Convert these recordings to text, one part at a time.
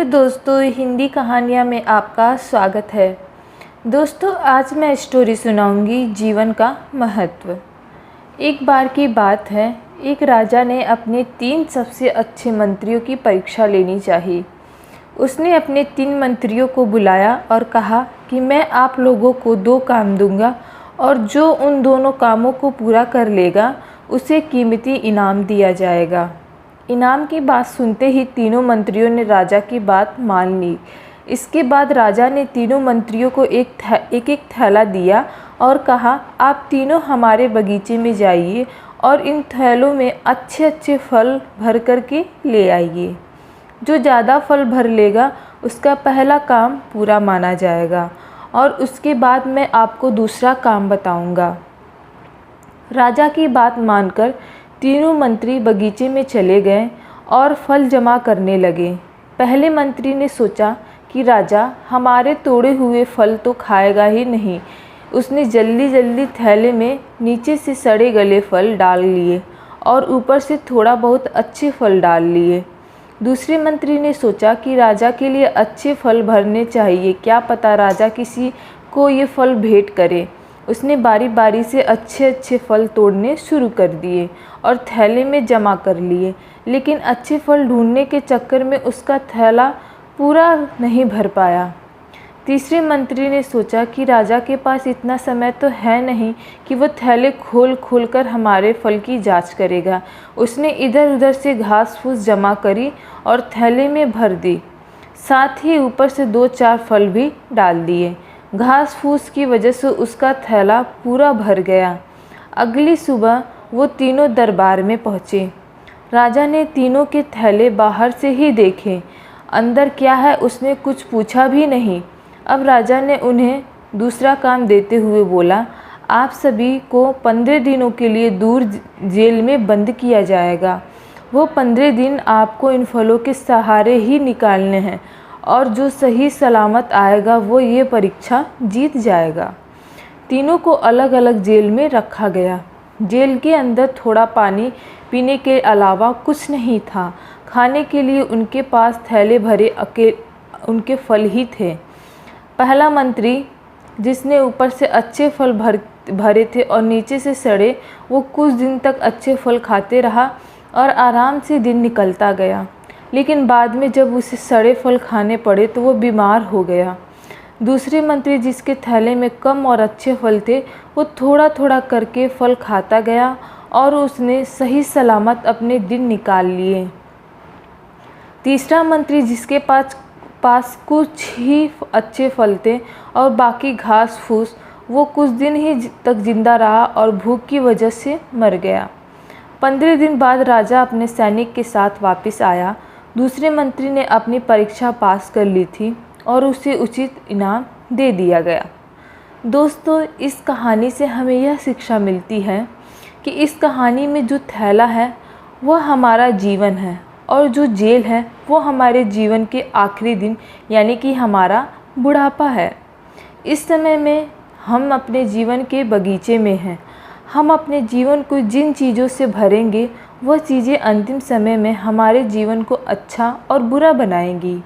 Hello दोस्तों, हिंदी कहानियाँ में आपका स्वागत है। दोस्तों, आज मैं स्टोरी सुनाऊंगी जीवन का महत्व। एक बार की बात है, एक राजा ने अपने 3 सबसे अच्छे मंत्रियों की परीक्षा लेनी चाहिए। उसने अपने 3 मंत्रियों को बुलाया और कहा कि मैं आप लोगों को 2 काम दूंगा और जो उन दोनों कामों को पूरा कर लेगा उसे कीमती इनाम दिया जाएगा। इनाम की बात सुनते ही तीनों मंत्रियों ने राजा की बात मान ली। इसके बाद राजा ने तीनों मंत्रियों को एक थैला दिया और कहा, आप तीनों हमारे बगीचे में जाइए और इन थैलों में अच्छे अच्छे फल भर कर के ले आइए। जो ज़्यादा फल भर लेगा उसका पहला काम पूरा माना जाएगा और उसके बाद मैं आपको दूसरा काम बताऊंगा। राजा की बात मानकर तीनों मंत्री बगीचे में चले गए और फल जमा करने लगे। पहले मंत्री ने सोचा कि राजा हमारे तोड़े हुए फल तो खाएगा ही नहीं। उसने जल्दी जल्दी थैले में नीचे से सड़े गले फल डाल लिए और ऊपर से थोड़ा बहुत अच्छे फल डाल लिए। दूसरे मंत्री ने सोचा कि राजा के लिए अच्छे फल भरने चाहिए, क्या पता राजा किसी को ये फल भेंट करे। उसने बारी बारी से अच्छे अच्छे फल तोड़ने शुरू कर दिए और थैले में जमा कर लिए, लेकिन अच्छे फल ढूंढने के चक्कर में उसका थैला पूरा नहीं भर पाया। तीसरे मंत्री ने सोचा कि राजा के पास इतना समय तो है नहीं कि वो थैले खोल खोल कर हमारे फल की जांच करेगा। उसने इधर उधर से घास फूस जमा करी और थैले में भर दी, साथ ही ऊपर से 2-4 फल भी डाल दिए। घास फूस की वजह से उसका थैला पूरा भर गया। अगली सुबह वो तीनों दरबार में पहुँचे। राजा ने तीनों के थैले बाहर से ही देखे, अंदर क्या है उसने कुछ पूछा भी नहीं। अब राजा ने उन्हें दूसरा काम देते हुए बोला, आप सभी को 15 दिनों के लिए दूर जेल में बंद किया जाएगा। वो 15 दिन आपको इन फलों के सहारे ही निकालने हैं और जो सही सलामत आएगा वो ये परीक्षा जीत जाएगा। तीनों को अलग अलग जेल में रखा गया। जेल के अंदर थोड़ा पानी पीने के अलावा कुछ नहीं था। खाने के लिए उनके पास थैले भरे उनके फल ही थे। पहला मंत्री, जिसने ऊपर से अच्छे फल भरे थे और नीचे से सड़े, वो कुछ दिन तक अच्छे फल खाते रहा और आराम से दिन निकलता गया। लेकिन बाद में जब उसे सड़े फल खाने पड़े तो वो बीमार हो गया। दूसरे मंत्री, जिसके थैले में कम और अच्छे फल थे, वो थोड़ा थोड़ा करके फल खाता गया और उसने सही सलामत अपने दिन निकाल लिए। तीसरा मंत्री, जिसके पास कुछ ही अच्छे फल थे और बाकी घास फूस, वो कुछ दिन ही तक जिंदा रहा और भूख की वजह से मर गया। 15 दिन बाद राजा अपने सैनिक के साथ वापस आया। दूसरे मंत्री ने अपनी परीक्षा पास कर ली थी और उसे उचित इनाम दे दिया गया। दोस्तों, इस कहानी से हमें यह शिक्षा मिलती है कि इस कहानी में जो थैला है वह हमारा जीवन है और जो जेल है वो हमारे जीवन के आखिरी दिन यानी कि हमारा बुढ़ापा है। इस समय में हम अपने जीवन के बगीचे में हैं। हम अपने जीवन को जिन चीज़ों से भरेंगे वह चीज़ें अंतिम समय में हमारे जीवन को अच्छा और बुरा बनाएंगी।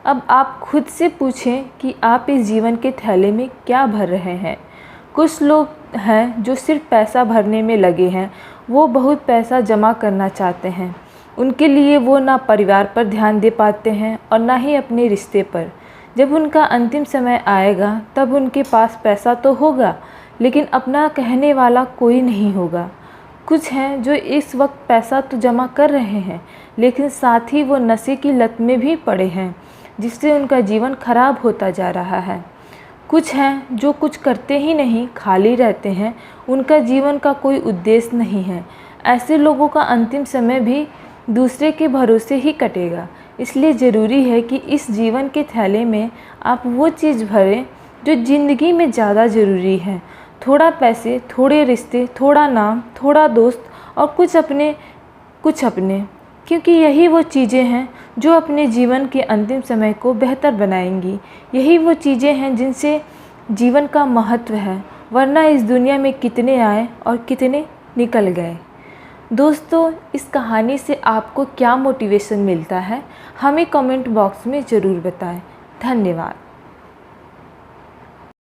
अब आप खुद से पूछें कि आप इस जीवन के थैले में क्या भर रहे हैं। कुछ लोग हैं जो सिर्फ पैसा भरने में लगे हैं। वो बहुत पैसा जमा करना चाहते हैं। उनके लिए वो ना परिवार पर ध्यान दे पाते हैं और ना ही अपने रिश्ते पर। जब उनका अंतिम समय आएगा तब उनके पास पैसा तो होगा, लेकिन अपना कहने वाला कोई नहीं होगा। कुछ हैं जो इस वक्त पैसा तो जमा कर रहे हैं, लेकिन साथ ही वो नशे की लत में भी पड़े हैं, जिससे उनका जीवन खराब होता जा रहा है। कुछ हैं जो कुछ करते ही नहीं, खाली रहते हैं, उनका जीवन का कोई उद्देश्य नहीं है। ऐसे लोगों का अंतिम समय भी दूसरे के भरोसे ही कटेगा। इसलिए ज़रूरी है कि इस जीवन के थैले में आप वो चीज़ भरें जो ज़िंदगी में ज़्यादा ज़रूरी है। थोड़ा पैसे, थोड़े रिश्ते, थोड़ा नाम, थोड़ा दोस्त और कुछ अपने, क्योंकि यही वो चीज़ें हैं जो अपने जीवन के अंतिम समय को बेहतर बनाएंगी। यही वो चीज़ें हैं जिनसे जीवन का महत्व है, वरना इस दुनिया में कितने आए और कितने निकल गए। दोस्तों, इस कहानी से आपको क्या मोटिवेशन मिलता है, हमें कमेंट बॉक्स में ज़रूर बताएं। धन्यवाद।